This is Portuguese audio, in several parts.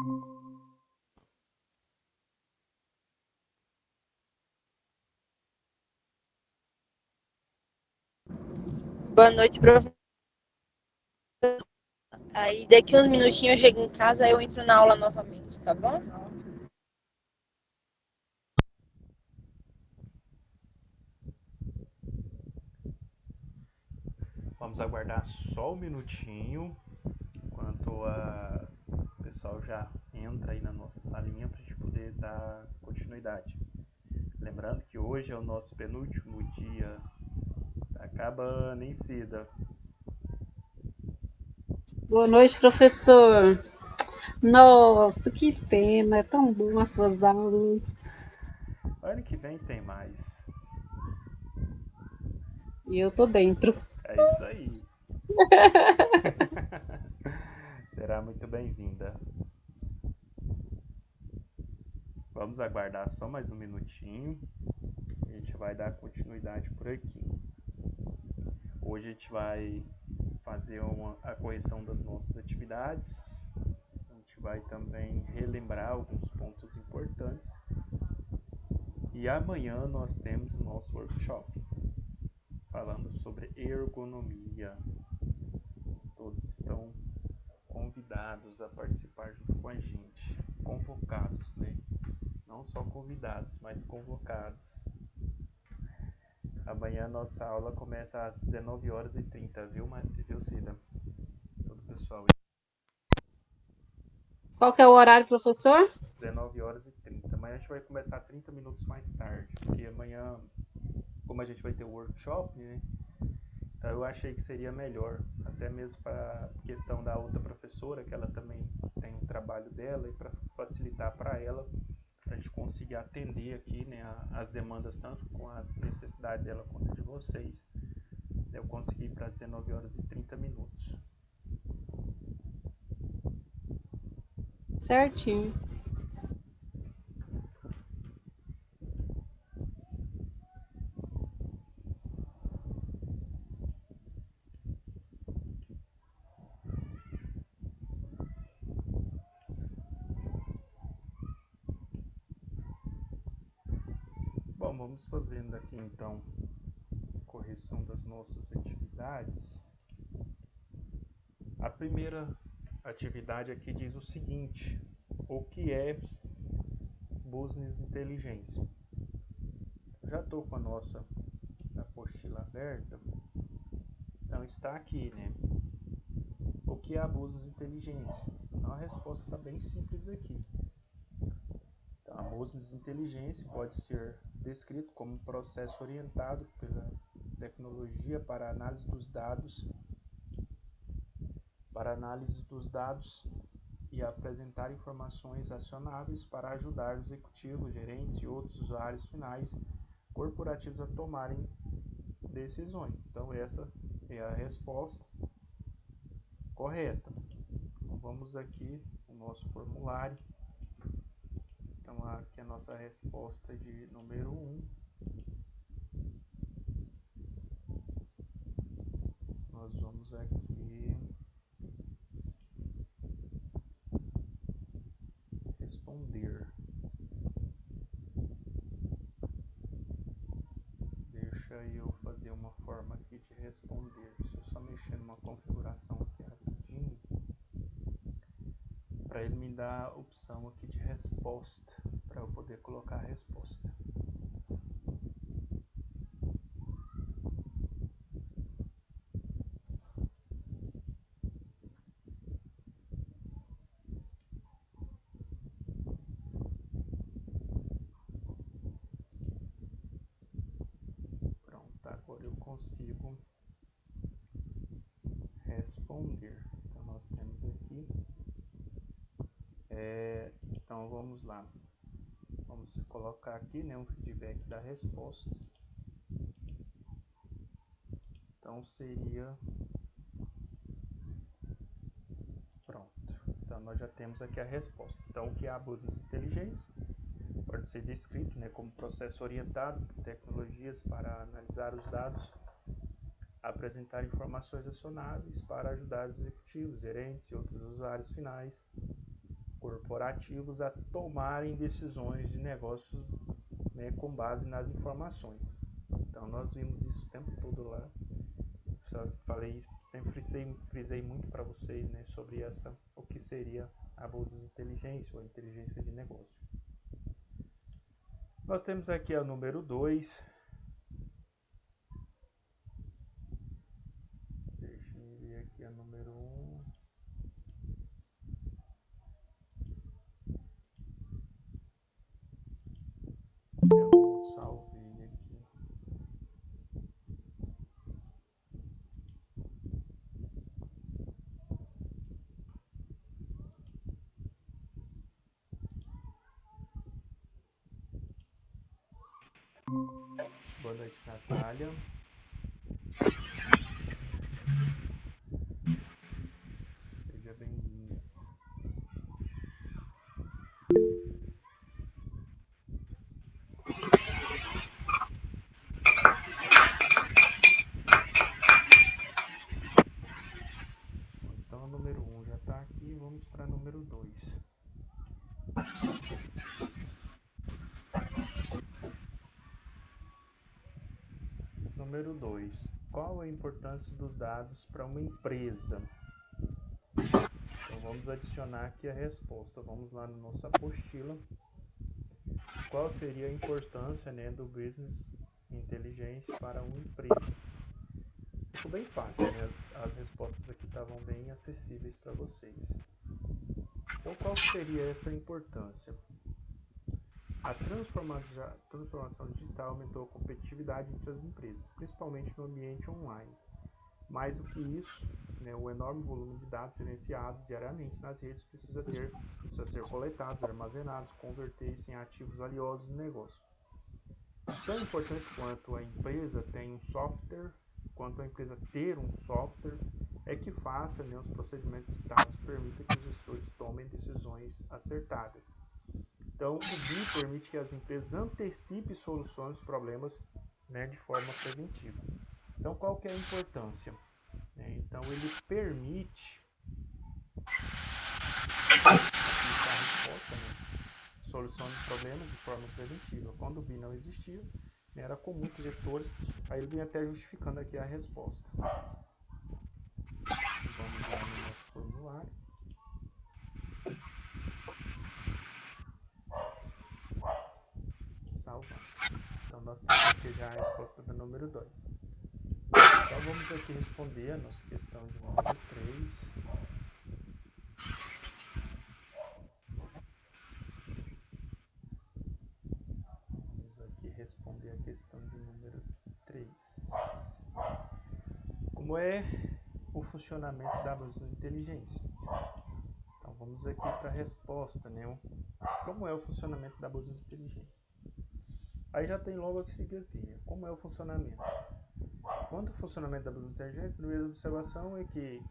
Boa noite, professor. Aí daqui uns minutinhos eu chego em casa, aí eu entro na aula novamente, tá bom? Vamos aguardar só um minutinho, enquanto o pessoal já entra aí na nossa salinha para a gente poder dar continuidade. Lembrando que hoje é o nosso penúltimo dia, tá acabando, hein, Cida? Boa noite, professor. Nossa, que pena, é tão bom as suas aulas. Ano que vem tem mais. E eu tô dentro. É isso aí. Será muito bem-vinda. Vamos aguardar só mais um minutinho. A gente vai dar continuidade por aqui. Hoje a gente vai fazer a correção das nossas atividades. A gente vai também relembrar alguns pontos importantes. E amanhã nós temos o nosso workshop falando sobre ergonomia. Todos estão convidados a participar junto com a gente. Convocados, né? Não só convidados, mas convocados. Amanhã nossa aula começa às 19h30, viu, Cida? Todo o pessoal. Qual que é o horário, professor? 19h30. Amanhã a gente vai começar 30 minutos mais tarde, porque amanhã, como a gente vai ter o workshop, né? Então eu achei que seria melhor, até mesmo para a questão da outra professora, que ela também tem um trabalho dela, e para facilitar para ela, para a gente conseguir atender aqui, né, as demandas, tanto com a necessidade dela quanto de vocês. Eu consegui para 19h30. Certinho. Bom, vamos fazendo aqui então a correção das nossas atividades. A primeira atividade aqui diz o seguinte: o que é business inteligência? Já estou com a nossa apostila aberta, então está aqui, né? O que é a business inteligência? Então a resposta está bem simples aqui. Então, a business inteligência pode ser descrito como um processo orientado pela tecnologia para análise dos dados e apresentar informações acionáveis para ajudar os executivos, gerentes e outros usuários finais corporativos a tomarem decisões. Então essa é a resposta correta. Então, vamos aqui no nosso formulário. Então aqui a nossa resposta de número 1. Nós vamos aqui responder. Deixa eu fazer uma forma aqui de responder. Deixa eu só mexer numa configuração aqui rapidinho, para ele me dar a opção aqui de resposta, para eu poder colocar a resposta. Pronto, agora eu consigo responder. Então nós temos aqui. Então vamos lá. Vamos colocar aqui, né, um feedback da resposta. Então seria. Pronto. Então nós já temos aqui a resposta. Então o que é a business inteligência? Pode ser descrito, né, como processo orientado por tecnologias para analisar os dados, apresentar informações acionáveis para ajudar os executivos, gerentes e outros usuários finais corporativos a tomarem decisões de negócios, né, com base nas informações. Então nós vimos isso o tempo todo lá. Só falei, sempre frisei muito para vocês, né, sobre o que seria a bolsa de inteligência ou a inteligência de negócio. Nós temos aqui a número 2. Deixa eu ver aqui a número 1. Eu não salvei aqui. Boa noite, Natália. Seja bem-vinda. Então, o número 1 já está aqui. Vamos para o número 2. Número 2. Qual a importância dos dados para uma empresa? Então vamos adicionar aqui a resposta. Vamos lá na nossa apostila. Qual seria a importância, né, do Business Intelligence para uma empresa? Ficou bem fácil, né? As respostas aqui estavam bem acessíveis para vocês. Então qual seria essa importância? A transformação digital aumentou a competitividade entre as empresas, principalmente no ambiente online. Mais do que isso, né, o enorme volume de dados gerenciados diariamente nas redes precisa ser coletados, armazenados, converter-se em ativos valiosos no negócio. Tão importante quanto a empresa ter um software, é que faça, né, os procedimentos citados permita que os gestores tomem decisões acertadas. Então, o BI permite que as empresas antecipem soluções de problemas, né, de forma preventiva. Então, qual que é a importância? Então, ele permite aplicar a resposta, né, solução de problemas de forma preventiva. Quando o BI não existia, né, era comum que gestores, aí ele vem até justificando aqui a resposta. Vamos lá no nosso formulário. Salvando. Então, nós temos aqui já a resposta do número 2. Então, vamos aqui responder a nossa questão de número 3. Vamos aqui responder a questão de número 3. Como é o funcionamento da bolsa de inteligência? Então, vamos aqui para a resposta, né? Como é o funcionamento da bolsa de inteligência? Aí já tem logo aqui, né? Como é o funcionamento? Quanto ao funcionamento da bolsa de inteligência, a primeira observação é que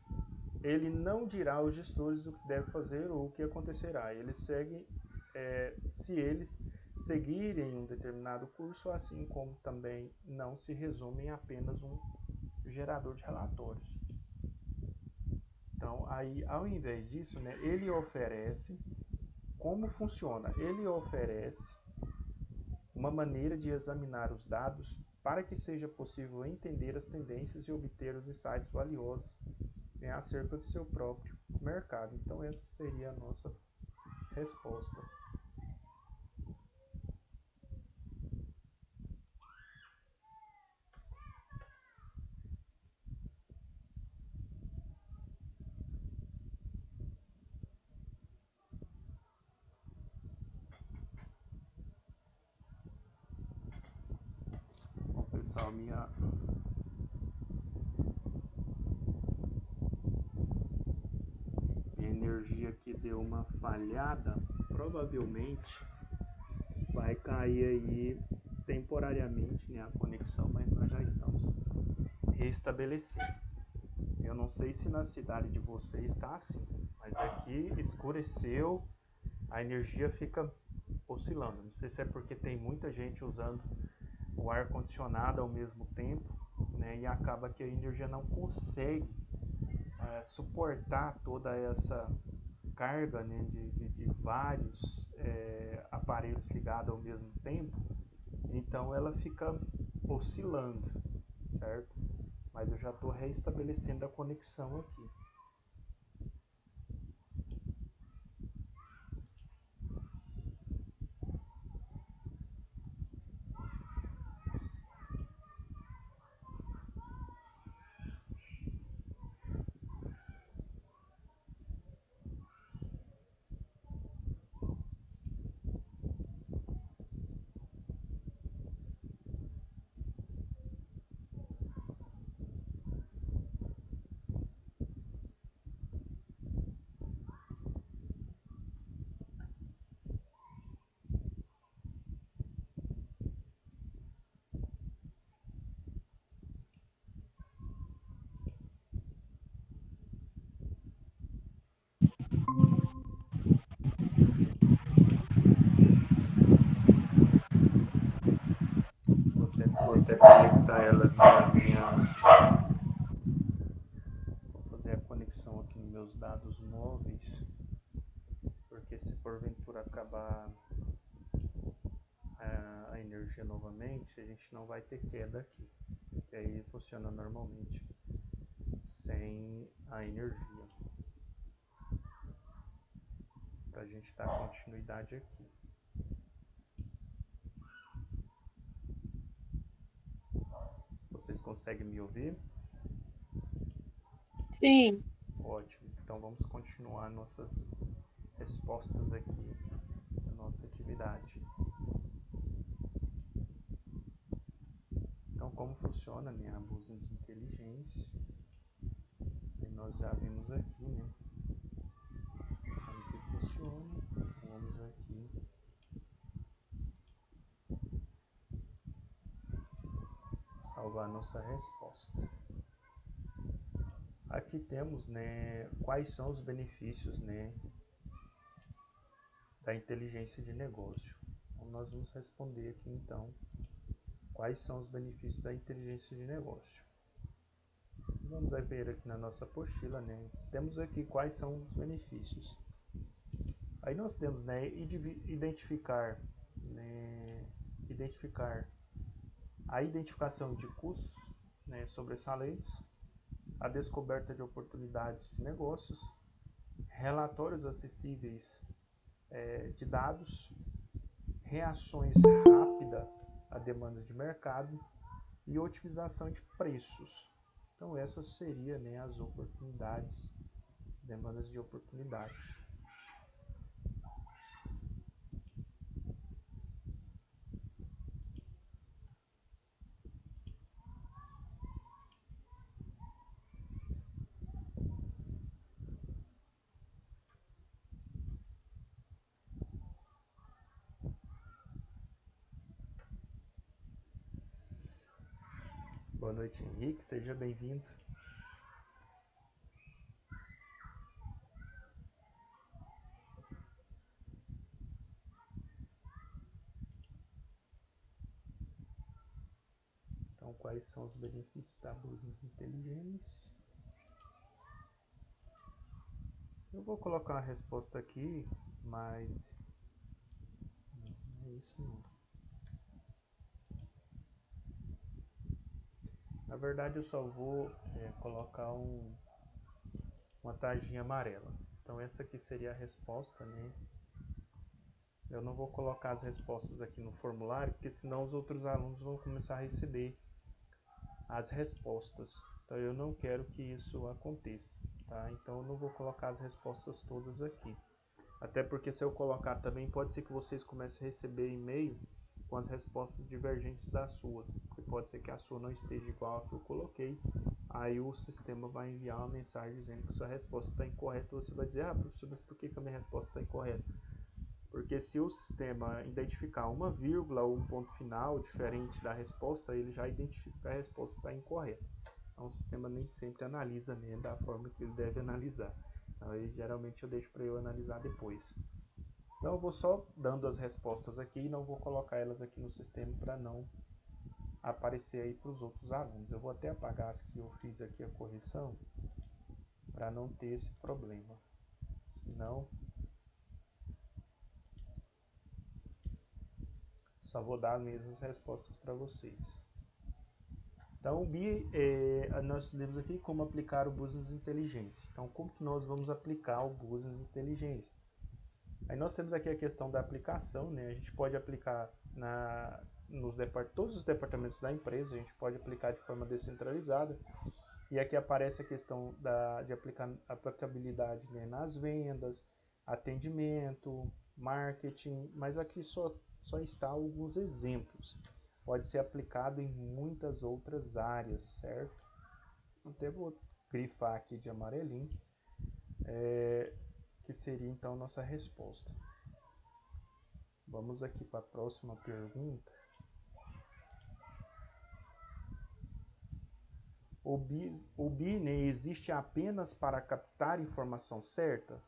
ele não dirá aos gestores o que deve fazer ou o que acontecerá. Eles seguem, se eles seguirem um determinado curso, assim como também não se resumem a apenas um gerador de relatórios. Então, aí, ao invés disso, né, ele oferece, como funciona? Ele oferece uma maneira de examinar os dados para que seja possível entender as tendências e obter os insights valiosos, né, acerca do seu próprio mercado. Então, essa seria a nossa resposta. Bom, pessoal, minha energia aqui deu uma falhada. Provavelmente vai cair aí temporariamente, né, a conexão, mas nós já estamos restabelecendo. Eu não sei se na cidade de vocês está assim, mas aqui escureceu, a energia fica oscilando. Não sei se é porque tem muita gente usando o ar condicionado ao mesmo tempo, né, e acaba que a energia não consegue suportar toda essa carga, né, de vários aparelhos ligados ao mesmo tempo, então ela fica oscilando, certo? Mas eu já estou reestabelecendo a conexão aqui. Vou até conectar ela via minha. Vou fazer a conexão aqui nos meus dados móveis, porque se porventura acabar a energia novamente, a gente não vai ter queda aqui, porque aí funciona normalmente sem a energia, para a gente dar continuidade aqui. Vocês conseguem me ouvir? Sim. Ótimo. Então vamos continuar nossas respostas aqui da nossa atividade. Então, como funciona, né, a business inteligência? E nós já vimos aqui, né, como que funciona. Então, vamos aqui salvar nossa resposta. Aqui temos, né, quais são os benefícios, né, da inteligência de negócio. Então, nós vamos responder aqui, então, quais são os benefícios da inteligência de negócio. Vamos ver aqui na nossa apostila, né, temos aqui quais são os benefícios. Aí nós temos, né, identificar a identificação de custos, né, sobressalentes, a descoberta de oportunidades de negócios, relatórios acessíveis de dados, reações rápidas a demandas de mercado e otimização de preços. Então essas seriam, né, as oportunidades, as demandas de oportunidades. Boa noite, Henrique, seja bem-vindo. Então, quais são os benefícios da business inteligência? Eu vou colocar a resposta aqui, mas não é isso não. Na verdade, eu só vou colocar uma tarjinha amarela. Então, essa aqui seria a resposta, né? Eu não vou colocar as respostas aqui no formulário, porque senão os outros alunos vão começar a receber as respostas. Então, eu não quero que isso aconteça, tá? Então, eu não vou colocar as respostas todas aqui. Até porque se eu colocar também, pode ser que vocês comecem a receber e-mail com as respostas divergentes das suas, porque pode ser que a sua não esteja igual a que eu coloquei, aí o sistema vai enviar uma mensagem dizendo que sua resposta está incorreta, você vai dizer, professor, mas por que a minha resposta está incorreta? Porque se o sistema identificar uma vírgula ou um ponto final diferente da resposta, ele já identifica que a resposta está incorreta. Então o sistema nem sempre analisa, né, da forma que ele deve analisar. Então, aí, geralmente eu deixo para eu analisar depois. Então eu vou só dando as respostas aqui e não vou colocar elas aqui no sistema para não aparecer aí para os outros alunos. Eu vou até apagar as que eu fiz aqui a correção para não ter esse problema. Senão, só vou dar as mesmas respostas para vocês. Então, o BI, nós temos aqui como aplicar o Business Inteligência. Então, como que nós vamos aplicar o Business Inteligência? Aí nós temos aqui a questão da aplicação, né? A gente pode aplicar todos os departamentos da empresa, a gente pode aplicar de forma descentralizada. E aqui aparece a questão de aplicabilidade, né, nas vendas, atendimento, marketing, mas aqui só está alguns exemplos. Pode ser aplicado em muitas outras áreas, certo? Até vou grifar aqui de amarelinho, que seria então nossa resposta. Vamos aqui para a próxima pergunta. O BI, né, existe apenas para captar informação certa?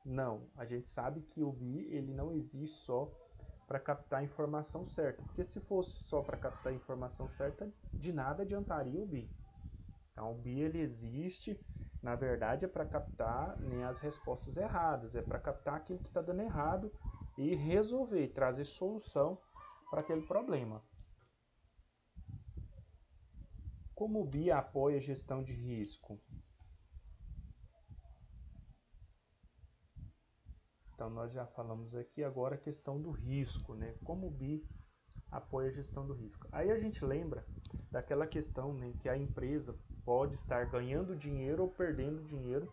Não, a gente sabe que o BI ele não existe só para captar a informação certa, porque se fosse só para captar a informação certa, de nada adiantaria o BI. Então o BI ele existe, na verdade, é para captar, né, as respostas erradas, é para captar aquilo que está dando errado e resolver, trazer solução para aquele problema. Como o BI apoia a gestão de risco? Então nós já falamos aqui agora a questão do risco, né? Como o BI apoia a gestão do risco. Aí a gente lembra daquela questão, né, que a empresa pode estar ganhando dinheiro ou perdendo dinheiro,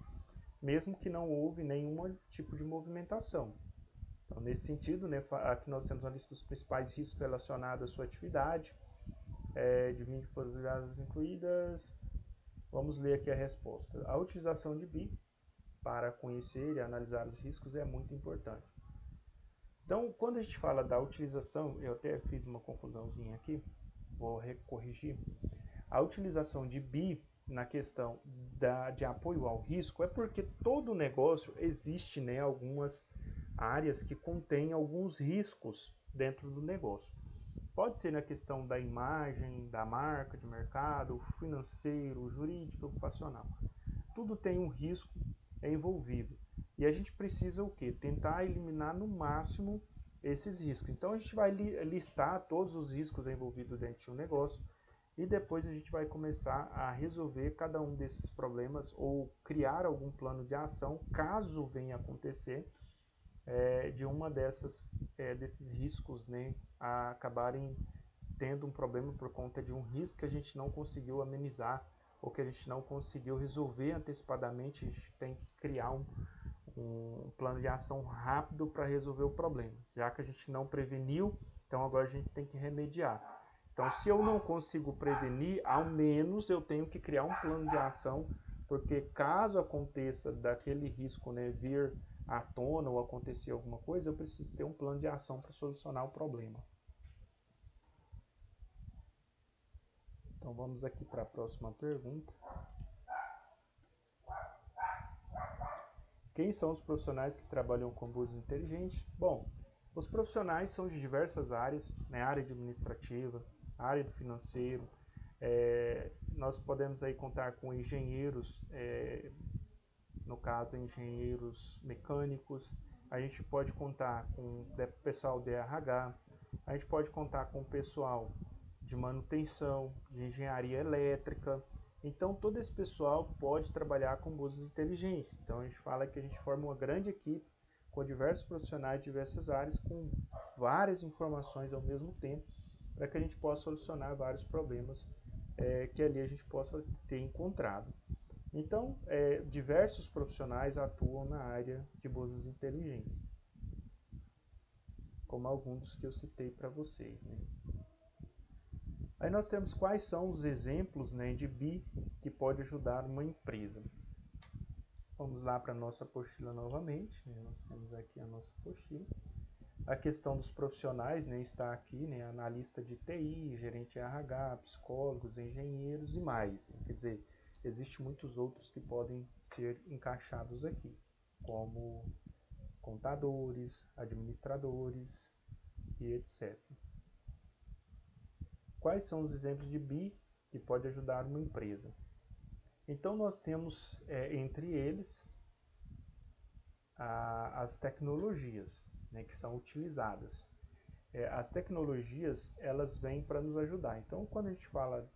mesmo que não houve nenhum tipo de movimentação. Então nesse sentido, né, aqui nós temos uma lista dos principais riscos relacionados à sua atividade, de 20 possibilidades incluídas. Vamos ler aqui a resposta. A utilização de BI para conhecer e analisar os riscos é muito importante. Então, quando a gente fala da utilização, eu até fiz uma confusãozinha aqui, vou corrigir. A utilização de BI na questão de apoio ao risco é porque todo negócio existe, né, algumas áreas que contêm alguns riscos dentro do negócio. Pode ser na questão da imagem, da marca de mercado, financeiro, jurídico, ocupacional. Tudo tem um risco envolvido. E a gente precisa o quê? Tentar eliminar no máximo esses riscos. Então a gente vai listar todos os riscos envolvidos dentro de um negócio e depois a gente vai começar a resolver cada um desses problemas ou criar algum plano de ação caso venha acontecer de uma desses riscos, né, a acabarem tendo um problema por conta de um risco que a gente não conseguiu amenizar ou que a gente não conseguiu resolver antecipadamente. A gente tem que criar um plano de ação rápido para resolver o problema. Já que a gente não preveniu, então agora a gente tem que remediar. Então, se eu não consigo prevenir, ao menos eu tenho que criar um plano de ação, porque caso aconteça daquele risco, né, vir à tona ou acontecer alguma coisa, eu preciso ter um plano de ação para solucionar o problema. Então vamos aqui para a próxima pergunta. Quem são os profissionais que trabalham com business inteligente? Bom, os profissionais são de diversas áreas, né? Área administrativa, área do financeiro. Nós podemos aí contar com engenheiros, no caso engenheiros mecânicos. A gente pode contar com o pessoal de RH. A gente pode contar com o pessoal de manutenção, de engenharia elétrica. Então todo esse pessoal pode trabalhar com business inteligência. Então a gente fala que a gente forma uma grande equipe com diversos profissionais de diversas áreas, com várias informações ao mesmo tempo, para que a gente possa solucionar vários problemas que ali a gente possa ter encontrado. Então, diversos profissionais atuam na área de business inteligência, como alguns dos que eu citei para vocês, né? Aí nós temos quais são os exemplos, né, de BI que pode ajudar uma empresa. Vamos lá para a nossa apostila novamente, né? Nós temos aqui a nossa apostila. A questão dos profissionais, né, está aqui, né, analista de TI, gerente de RH, psicólogos, engenheiros e mais, né? Quer dizer, existem muitos outros que podem ser encaixados aqui, como contadores, administradores e etc. Quais são os exemplos de BI que pode ajudar uma empresa? Então nós temos entre eles as tecnologias, né, que são utilizadas. As tecnologias, elas vêm para nos ajudar. Então, quando a gente fala,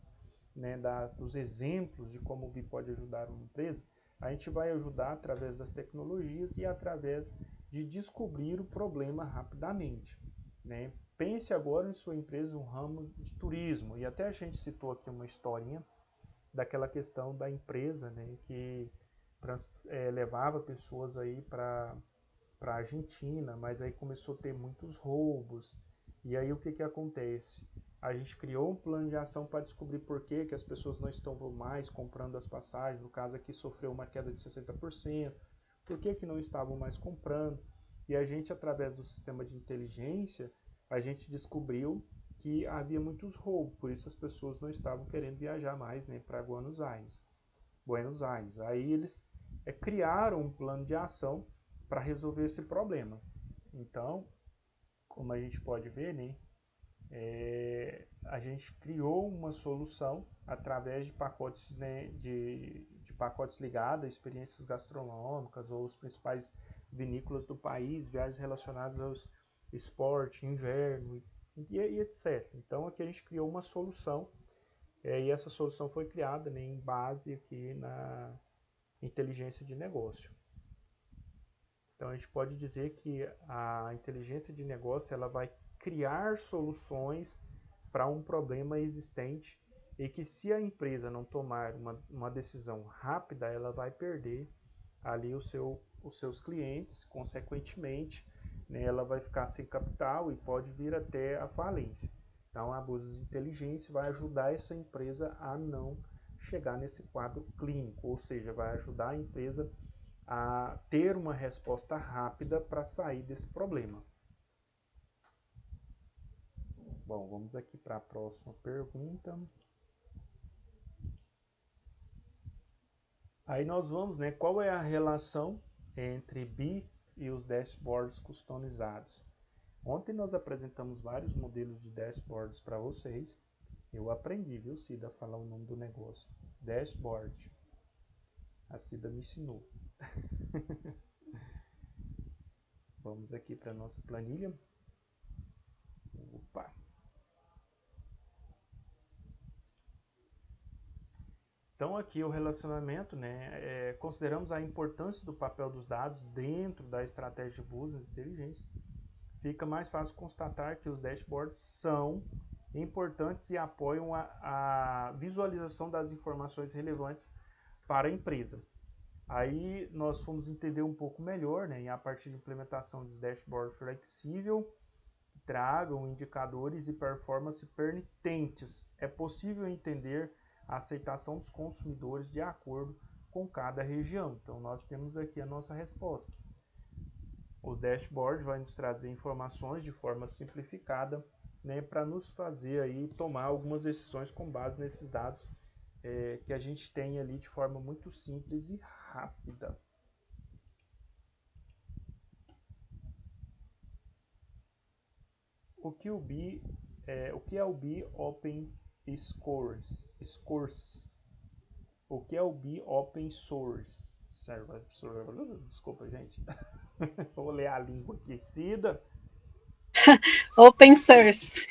né, dos exemplos de como o BI pode ajudar uma empresa, a gente vai ajudar através das tecnologias e através de descobrir o problema rapidamente, né? Pense agora em sua empresa no ramo de turismo, e até a gente citou aqui uma historinha daquela questão da empresa, né, que levava pessoas aí para a Argentina, mas aí começou a ter muitos roubos. E aí o que que acontece? A gente criou um plano de ação para descobrir por que as pessoas não estão mais comprando as passagens, no caso aqui sofreu uma queda de 60%, por que não estavam mais comprando? E a gente, através do sistema de inteligência, a gente descobriu que havia muitos roubos, por isso as pessoas não estavam querendo viajar mais, né, para Buenos Aires. Aí eles criaram um plano de ação para resolver esse problema. Então, como a gente pode ver, né, a gente criou uma solução através de pacotes, né, de pacotes ligados a experiências gastronômicas ou os principais vinícolas do país, viagens relacionadas aos esporte, inverno e etc. Então aqui a gente criou uma solução e essa solução foi criada, né, em base aqui na inteligência de negócio. Então a gente pode dizer que a inteligência de negócio ela vai criar soluções para um problema existente e que se a empresa não tomar uma decisão rápida, ela vai perder ali os seus clientes, consequentemente, né, ela vai ficar sem capital e pode vir até a falência. Então, a abuso de inteligência vai ajudar essa empresa a não chegar nesse quadro clínico, ou seja, vai ajudar a empresa a ter uma resposta rápida para sair desse problema. Bom, vamos aqui para a próxima pergunta. Aí nós vamos, né? Qual é a relação entre BI e os dashboards customizados? Ontem nós apresentamos vários modelos de dashboards para vocês. Eu aprendi, viu, Cida, a falar o nome do negócio. Dashboard. A Cida me ensinou. Vamos aqui para a nossa planilha. Opa! Então aqui o relacionamento, né, consideramos a importância do papel dos dados dentro da estratégia de business inteligência. Fica mais fácil constatar que os dashboards são importantes e apoiam a visualização das informações relevantes para a empresa. Aí nós fomos entender um pouco melhor, né, a partir de implementação de dashboard flexível, que tragam indicadores e performance permitentes. É possível entender a aceitação dos consumidores de acordo com cada região. Então nós temos aqui a nossa resposta. Os dashboards vão nos trazer informações de forma simplificada, né, para nos fazer aí tomar algumas decisões com base nesses dados que a gente tem ali de forma muito simples e rápida. O que é o BI Open Scores? O que é o BI Open Source? Desculpa, gente. Vou ler a língua aqui. Cida. Open source.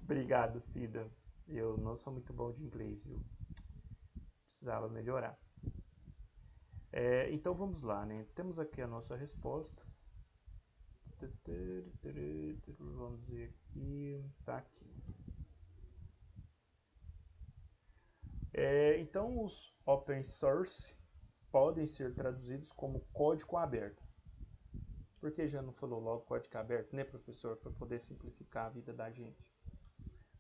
Obrigado, Cida. Eu não sou muito bom de inglês, viu? Precisava melhorar. Então vamos lá, né? Temos aqui a nossa resposta. Vamos ver aqui. Tá aqui. Então os open source podem ser traduzidos como código aberto. Por que já não falou logo código aberto, né, professor? Para poder simplificar a vida da gente.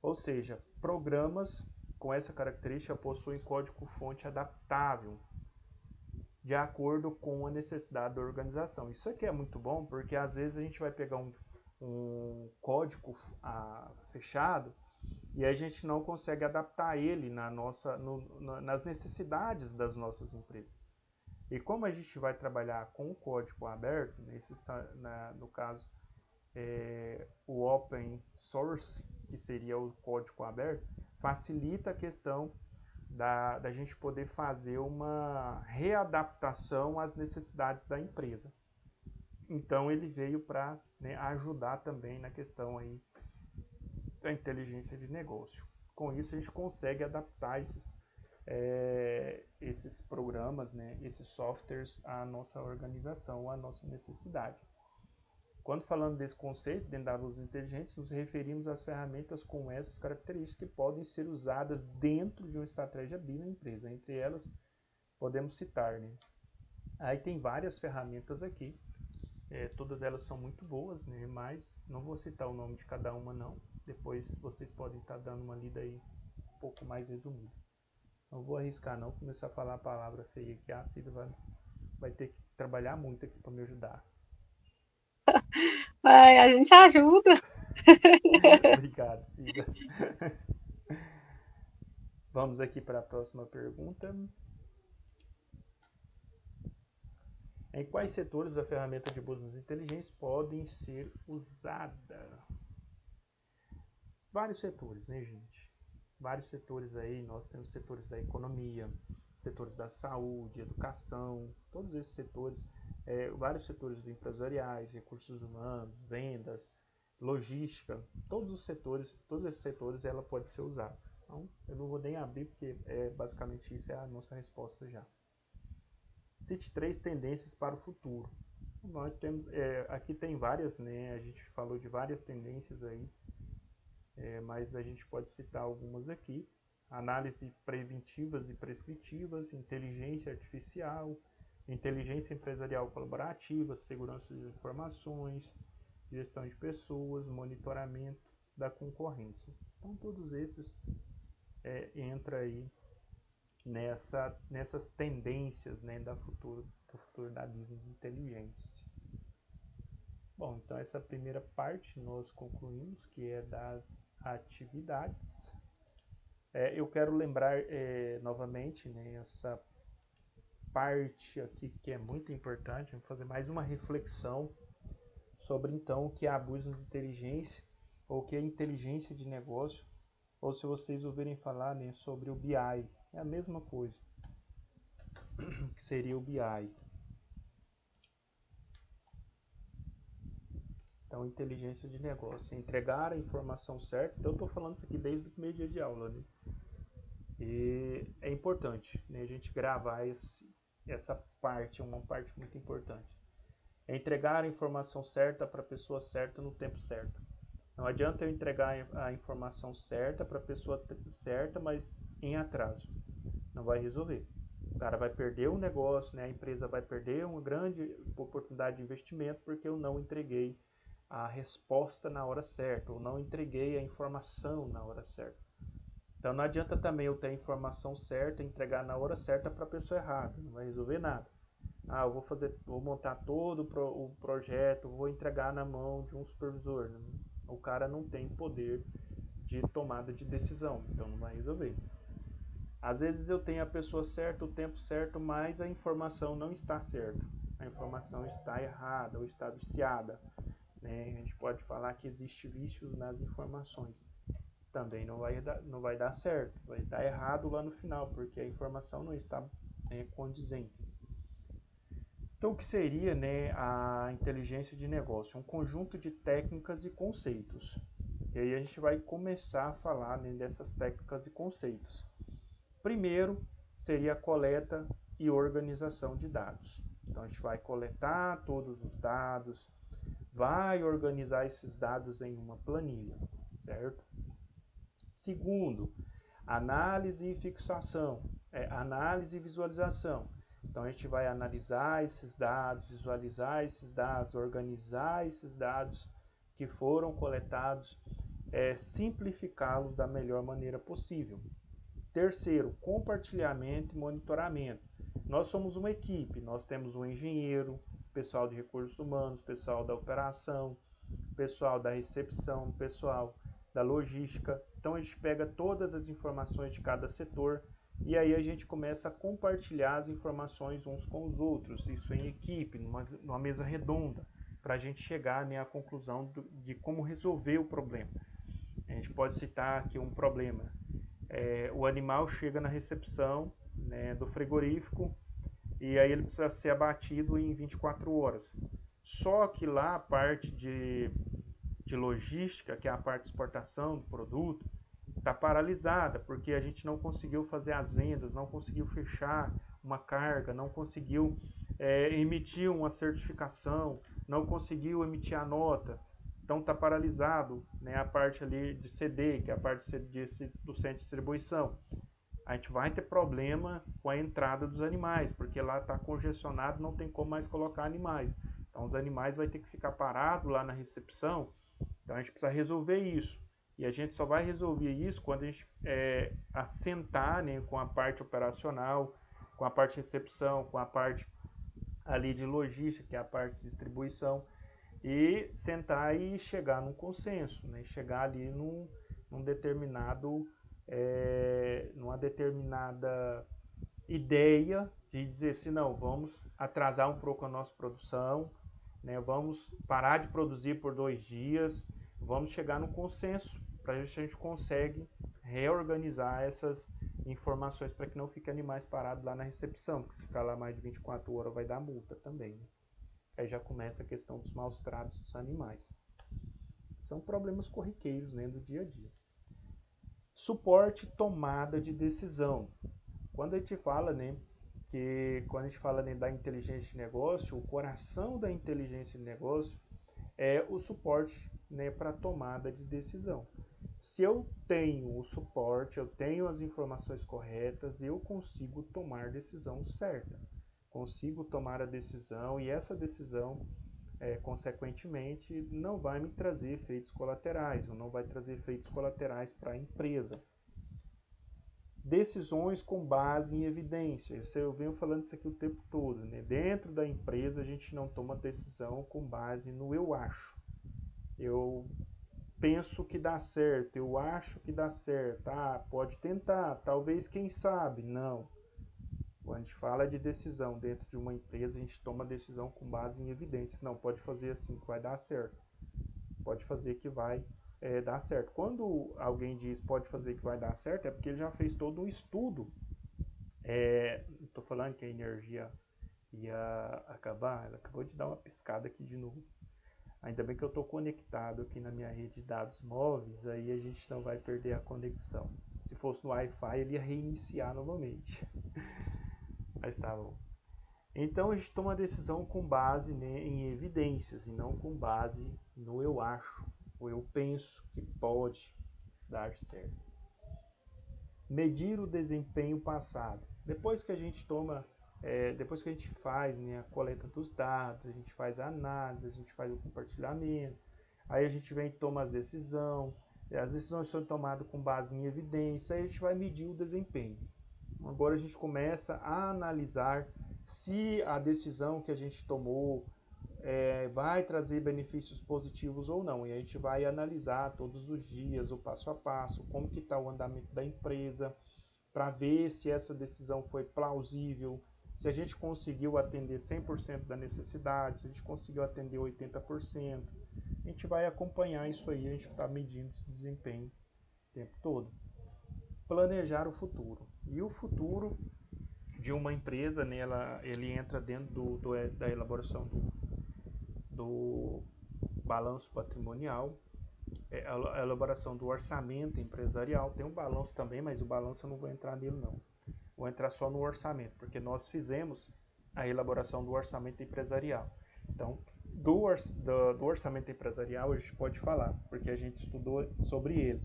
Ou seja, programas com essa característica possuem código-fonte adaptável de acordo com a necessidade da organização. Isso aqui é muito bom porque às vezes a gente vai pegar um código fechado e a gente não consegue adaptar ele nas necessidades das nossas empresas. E como a gente vai trabalhar com o código aberto, no caso o open source, que seria o código aberto, facilita a questão da gente poder fazer uma readaptação às necessidades da empresa. Então ele veio para, né, ajudar também na questão aí da inteligência de negócio. Com isso a gente consegue adaptar esses programas, né, esses softwares à nossa organização, à nossa necessidade. Quando falando desse conceito, dentro da luz inteligente, nos referimos às ferramentas com essas características que podem ser usadas dentro de uma estratégia BI na empresa. Entre elas, podemos citar, né? Aí tem várias ferramentas aqui, todas elas são muito boas, né? Mas não vou citar o nome de cada uma não. Depois vocês podem estar dando uma lida aí um pouco mais resumida. Não vou arriscar não, começar a falar a palavra feia aqui, a Cida vai ter que trabalhar muito aqui para me ajudar. A gente ajuda. Obrigado, Cida. Vamos aqui para a próxima pergunta. Em quais setores a ferramenta de business inteligência podem ser usada? Vários setores, né, gente? Vários setores aí, nós temos setores da economia, setores da saúde, educação, todos esses setores, vários setores empresariais, recursos humanos, vendas, logística, todos esses setores ela pode ser usada. Então, eu não vou nem abrir porque basicamente isso é a nossa resposta já. Cite 3 tendências para o futuro. Nós temos, aqui tem várias, né? A gente falou de várias tendências aí, mas a gente pode citar algumas aqui. Análise preventivas e prescritivas, inteligência artificial, inteligência empresarial colaborativa, segurança de informações, gestão de pessoas, monitoramento da concorrência. Então, todos esses entram aí nessas tendências, né, do futuro da business inteligência. Bom, então essa primeira parte nós concluímos, que é das atividades. Eu quero lembrar novamente, né, essa parte aqui que é muito importante, vamos fazer mais uma reflexão sobre então o que é a business inteligência, ou o que é inteligência de negócio, ou se vocês ouvirem falar, né, sobre o BI, é a mesma coisa, que seria o BI. Então, inteligência de negócio, entregar a informação certa. Então, eu estou falando isso aqui desde o primeiro dia de aula, né? E é importante, né, a gente gravar essa parte, é uma parte muito importante. É entregar a informação certa para a pessoa certa no tempo certo. Não adianta eu entregar a informação certa para a pessoa certa, mas em atraso. Não vai resolver. O cara vai perder o negócio, né? A empresa vai perder uma grande oportunidade de investimento porque eu não entreguei a resposta na hora certa, ou não entreguei a informação na hora certa. Então não adianta também eu ter a informação certa e entregar na hora certa para a pessoa errada, não vai resolver nada. Eu vou montar todo o projeto, vou entregar na mão de um supervisor. O cara não tem poder de tomada de decisão, então não vai resolver. Às vezes eu tenho a pessoa certa, o tempo certo, mas a informação não está certa. A informação está errada ou está viciada. Né? A gente pode falar que existe vícios nas informações. Também não vai dar certo, vai dar errado lá no final, porque a informação não está condizente. Então, o que seria, né, a inteligência de negócio? Um conjunto de técnicas e conceitos. E aí a gente vai começar a falar, né, dessas técnicas e conceitos. Primeiro, seria a coleta e organização de dados. Então, a gente vai coletar todos os dados, vai organizar esses dados em uma planilha, certo? Segundo, análise e fixação, análise e visualização. Então a gente vai analisar esses dados, visualizar esses dados, organizar esses dados que foram coletados, simplificá-los da melhor maneira possível. Terceiro, compartilhamento e monitoramento. Nós somos uma equipe, nós temos um engenheiro, pessoal de recursos humanos, pessoal da operação, pessoal da recepção, pessoal da logística. Então a gente pega todas as informações de cada setor e aí a gente começa a compartilhar as informações uns com os outros, isso em equipe, numa mesa redonda, para a gente chegar, né, à conclusão de como resolver o problema. A gente pode citar aqui um problema. o animal chega na recepção, né, do frigorífico e aí ele precisa ser abatido em 24 horas. Só que lá a parte de logística, que é a parte de exportação do produto, está paralisada, porque a gente não conseguiu fazer as vendas, não conseguiu fechar uma carga, não conseguiu emitir uma certificação, não conseguiu emitir a nota. Então está paralisado, né, a parte ali de CD, que é a parte do centro de distribuição. A gente vai ter problema com a entrada dos animais, porque lá está congestionado, não tem como mais colocar animais. Então os animais vão ter que ficar parados lá na recepção. Então a gente precisa resolver isso. E a gente só vai resolver isso quando a gente assentar, né, com a parte operacional, com a parte de recepção, com a parte ali de logística, que é a parte de distribuição, e sentar e chegar num consenso, né, chegar ali num determinado, numa determinada ideia de dizer assim, não, vamos atrasar um pouco a nossa produção, né, vamos parar de produzir por 2 dias, vamos chegar no consenso para ver se a gente consegue reorganizar essas informações para que não fiquem animais parados lá na recepção, porque se ficar lá mais de 24 horas vai dar multa também. Né? Aí já começa a questão dos maus tratos dos animais. São problemas corriqueiros, né, do dia a dia. Suporte, tomada de decisão. Quando a gente fala, né, da inteligência de negócio, o coração da inteligência de negócio é o suporte, né, para tomada de decisão. Se eu tenho o suporte, eu tenho as informações corretas, eu consigo tomar a decisão certa. Consigo tomar a decisão e essa decisão, consequentemente, não vai me trazer efeitos colaterais, ou não vai trazer efeitos colaterais para a empresa. Decisões com base em evidência. Eu venho falando isso aqui o tempo todo, né? Dentro da empresa a gente não toma decisão com base no eu acho. Eu penso que dá certo, eu acho que dá certo. Ah, pode tentar, talvez, quem sabe. Não. Quando a gente fala de decisão dentro de uma empresa, a gente toma decisão com base em evidências. Não, pode fazer assim que vai dar certo. Pode fazer que vai dar certo. Quando alguém diz pode fazer que vai dar certo, é porque ele já fez todo um estudo. Estou falando que a energia ia acabar, ela acabou de dar uma piscada aqui de novo. Ainda bem que eu estou conectado aqui na minha rede de dados móveis, aí a gente não vai perder a conexão. Se fosse no Wi-Fi, ele ia reiniciar novamente. Mas tá bom. Então a gente toma a decisão com base, né, em evidências e não com base no eu acho ou eu penso que pode dar certo. Medir o desempenho passado. Depois que a gente depois que a gente faz, né, a coleta dos dados, a gente faz a análise, a gente faz o compartilhamento, aí a gente vem e toma as decisões são tomadas com base em evidência, aí a gente vai medir o desempenho. Agora a gente começa a analisar se a decisão que a gente tomou vai trazer benefícios positivos ou não. E a gente vai analisar todos os dias, o passo a passo, como que está o andamento da empresa, para ver se essa decisão foi plausível, se a gente conseguiu atender 100% da necessidade, se a gente conseguiu atender 80%. A gente vai acompanhar isso aí, a gente está medindo esse desempenho o tempo todo. Planejar o futuro. E o futuro de uma empresa, né, ele entra dentro da elaboração do balanço patrimonial, a elaboração do orçamento empresarial. Tem um balanço também, mas o balanço eu não vou entrar nele não. Vou entrar só no orçamento, porque nós fizemos a elaboração do orçamento empresarial. Então, do orçamento empresarial a gente pode falar, porque a gente estudou sobre ele.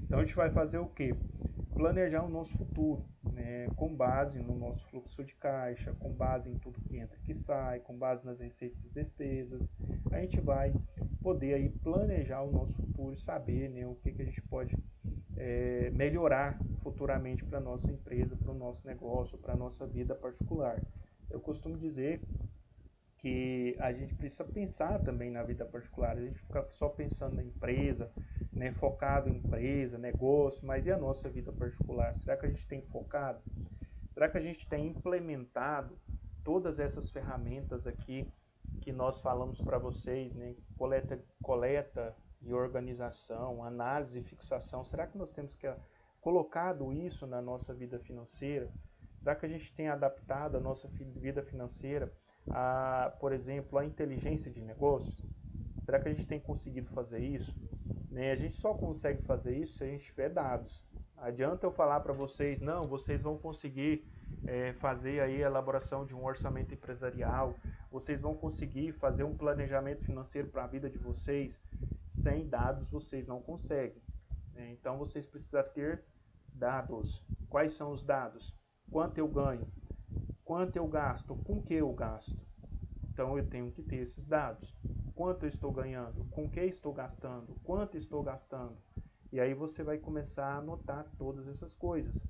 Então a gente vai fazer o quê? Planejar o nosso futuro, né, com base no nosso fluxo de caixa, com base em tudo que entra e que sai, com base nas receitas e despesas. A gente vai poder aí planejar o nosso futuro e saber, né, o que a gente pode melhorar futuramente para a nossa empresa, para o nosso negócio, para a nossa vida particular. Eu costumo dizer que a gente precisa pensar também na vida particular, a gente fica só pensando na empresa, né, focado em empresa, negócio, mas e a nossa vida particular? Será que a gente tem focado? Será que a gente tem implementado todas essas ferramentas aqui que nós falamos para vocês, né? Coleta e organização, análise e fixação. Será que nós temos que colocado isso na nossa vida financeira? Será que a gente tem adaptado a nossa vida financeira a, por exemplo, a inteligência de negócios? Será que a gente tem conseguido fazer isso? Né? A gente só consegue fazer isso se a gente tiver dados. Adianta eu falar para vocês, não, vocês vão conseguir fazer aí a elaboração de um orçamento empresarial, vocês vão conseguir fazer um planejamento financeiro para a vida de vocês. Sem dados vocês não conseguem. Né? Então vocês precisam ter dados. Quais são os dados? Quanto eu ganho? Quanto eu gasto? Com que eu gasto? Então eu tenho que ter esses dados. Quanto eu estou ganhando? Com que estou gastando? Quanto estou gastando? E aí você vai começar a anotar todas essas coisas.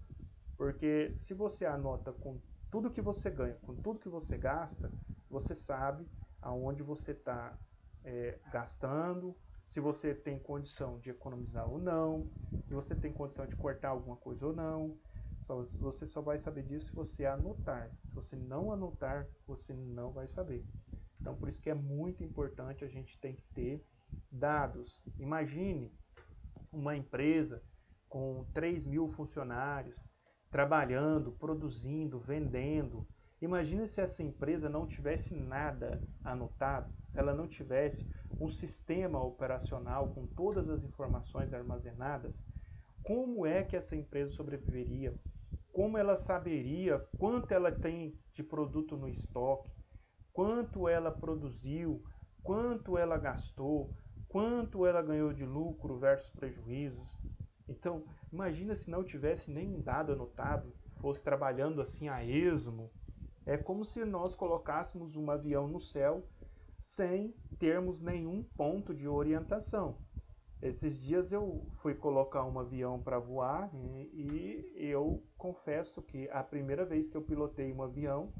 Porque se você anota com tudo que você ganha, com tudo que você gasta, você sabe aonde você está gastando, se você tem condição de economizar ou não, se você tem condição de cortar alguma coisa ou não. Você só vai saber disso se você anotar. Se você não anotar, você não vai saber. Então, por isso que é muito importante a gente tem que ter dados. Imagine uma empresa com 3.000 funcionários, trabalhando, produzindo, vendendo. Imagine se essa empresa não tivesse nada anotado, se ela não tivesse um sistema operacional com todas as informações armazenadas, como é que essa empresa sobreviveria? Como ela saberia quanto ela tem de produto no estoque, quanto ela produziu, quanto ela gastou, quanto ela ganhou de lucro versus prejuízos? Então, imagina se não tivesse nenhum dado anotado, fosse trabalhando assim a esmo. É como se nós colocássemos um avião no céu sem termos nenhum ponto de orientação. Esses dias eu fui colocar um avião para voar, né, e eu confesso que a primeira vez que eu pilotei um avião,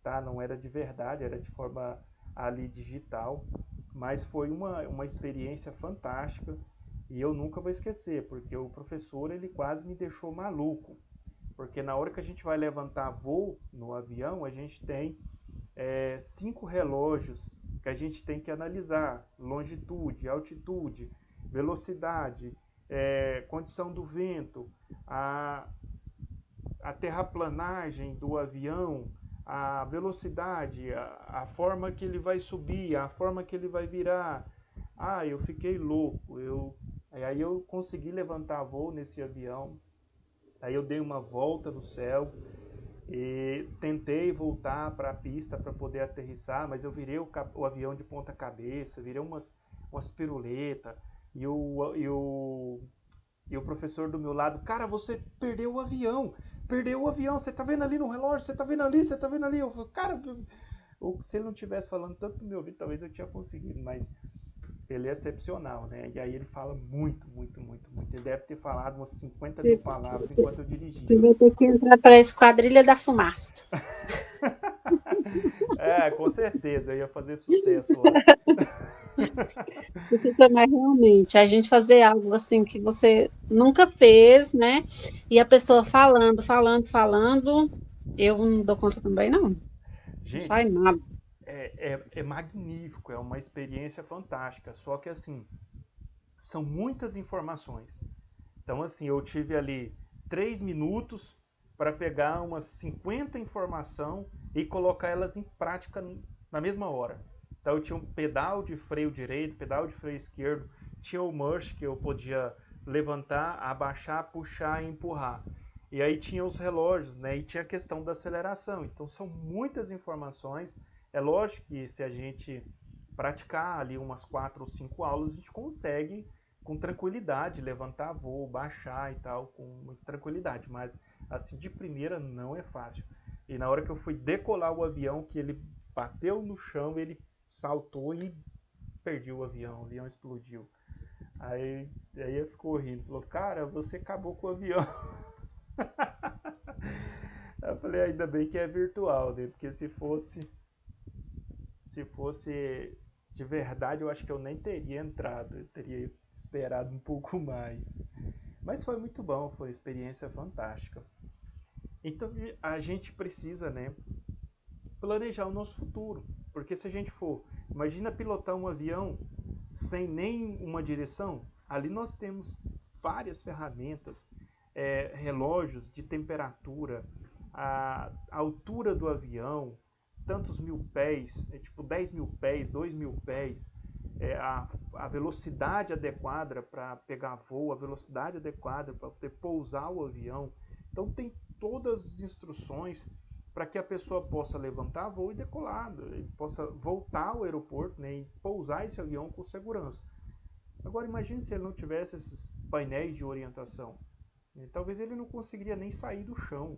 tá, não era de verdade, era de forma ali digital, mas foi uma experiência fantástica e eu nunca vou esquecer, porque o professor ele quase me deixou maluco, porque na hora que a gente vai levantar voo no avião, a gente tem 5 relógios que a gente tem que analisar: longitude, altitude, velocidade, condição do vento, a terraplanagem do avião, a velocidade, a forma que ele vai subir, a forma que ele vai virar. Ah, eu fiquei louco. Aí eu consegui levantar voo nesse avião. Aí eu dei uma volta no céu e tentei voltar para a pista para poder aterrissar, mas eu virei o avião de ponta cabeça, virei umas piruletas, e o professor do meu lado: cara, você perdeu o avião, você tá vendo ali no relógio, você tá vendo ali, você tá vendo ali. Eu falei, cara, se ele não tivesse falando tanto no meu ouvido, talvez eu tinha conseguido, mas ele é excepcional, né? E aí ele fala muito, muito, muito, muito. Ele deve ter falado umas 50.000 palavras enquanto eu dirigia. Você vai ter que entrar para a Esquadrilha da Fumaça. Com certeza, eu ia fazer sucesso lá. Mas realmente, a gente fazer algo assim que você nunca fez, né? E a pessoa falando, eu não dou conta também, não. Não Gente, sai nada. é magnífico, é uma experiência fantástica. Só que assim, são muitas informações. Então assim, eu tive ali 3 minutos para pegar umas 50 informações e colocar elas em prática na mesma hora. Então eu tinha um pedal de freio direito, pedal de freio esquerdo, tinha o march que eu podia levantar, abaixar, puxar e empurrar. E aí tinha os relógios, né? E tinha a questão da aceleração. Então são muitas informações. É lógico que se a gente praticar ali umas 4 ou 5 aulas, a gente consegue com tranquilidade levantar voo, baixar e tal, com muita tranquilidade. Mas assim, de primeira não é fácil. E na hora que eu fui decolar o avião, que ele bateu no chão, ele saltou e perdi o avião explodiu. Aí ele ficou rindo, falou: cara, você acabou com o avião. Eu falei: ainda bem que é virtual, né? Porque se fosse de verdade, eu acho que eu nem teria entrado, eu teria esperado um pouco mais. Mas foi muito bom, foi uma experiência fantástica. Então a gente precisa, né, planejar o nosso futuro, porque se a gente for, imagina pilotar um avião sem nem uma direção. Ali nós temos várias ferramentas, relógios de temperatura, a altura do avião, tantos mil pés, tipo 10 mil pés, 2 mil pés, a velocidade adequada para pegar voo, a velocidade adequada para poder pousar o avião. Então tem todas as instruções para que a pessoa possa levantar voo e decolar, ele possa voltar ao aeroporto, né, e pousar esse avião com segurança. Agora imagine se ele não tivesse esses painéis de orientação. Talvez ele não conseguiria nem sair do chão.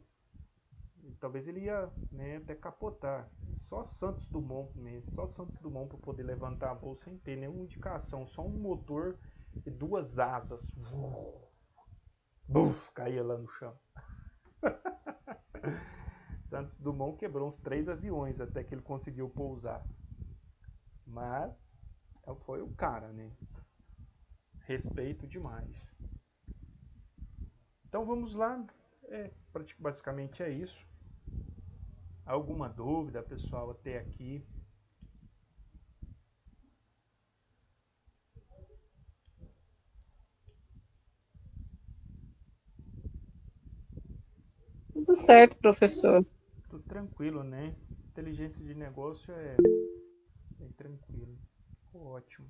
Talvez ele ia, né, até capotar. Só Santos Dumont mesmo, só Santos Dumont para poder levantar a voo sem ter nenhuma indicação, só um motor e duas asas. Buf, caía lá no chão. Santos Dumont quebrou uns 3 aviões até que ele conseguiu pousar. Mas foi o cara, né? Respeito demais. Então vamos lá. Basicamente é isso. Alguma dúvida, pessoal, até aqui? Tudo certo, professor. Tudo tranquilo, né? Inteligência de negócio é bem tranquilo. Ótimo.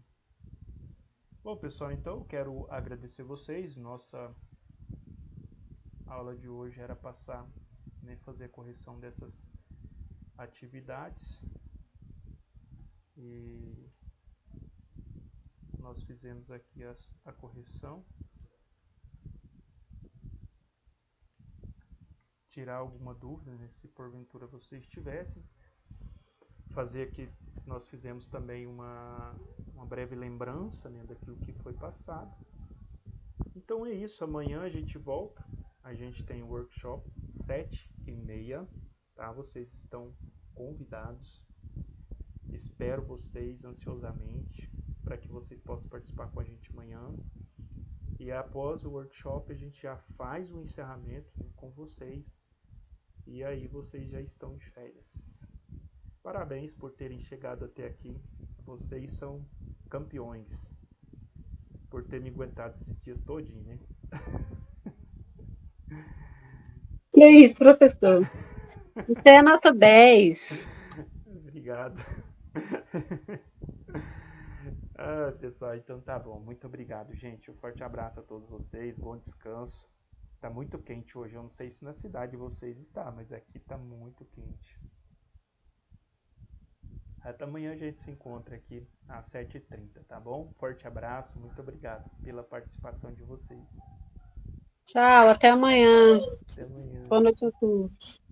Bom, pessoal, então eu quero agradecer vocês. Nossa aula de hoje era passar, né, fazer a correção dessas atividades. E nós fizemos aqui a correção. Tirar alguma dúvida, né, se porventura vocês tivessem. Fazer aqui, nós fizemos também uma breve lembrança, né, daquilo que foi passado. Então é isso, amanhã a gente volta. A gente tem o workshop 7h30, tá? Vocês estão convidados. Espero vocês ansiosamente para que vocês possam participar com a gente amanhã. E após o workshop a gente já faz o encerramento, né, com vocês. E aí vocês já estão de férias. Parabéns por terem chegado até aqui. Vocês são campeões. Por ter me aguentado esses dias todinho, né? Que isso, professor? Você é nota 10. Obrigado. Pessoal, então tá bom. Muito obrigado, gente. Um forte abraço a todos vocês. Bom descanso. Tá muito quente hoje. Eu não sei se na cidade de vocês está, mas aqui tá muito quente. Até amanhã a gente se encontra aqui às 7h30, tá bom? Forte abraço. Muito obrigado pela participação de vocês. Tchau, até amanhã. Até amanhã. Boa noite a todos.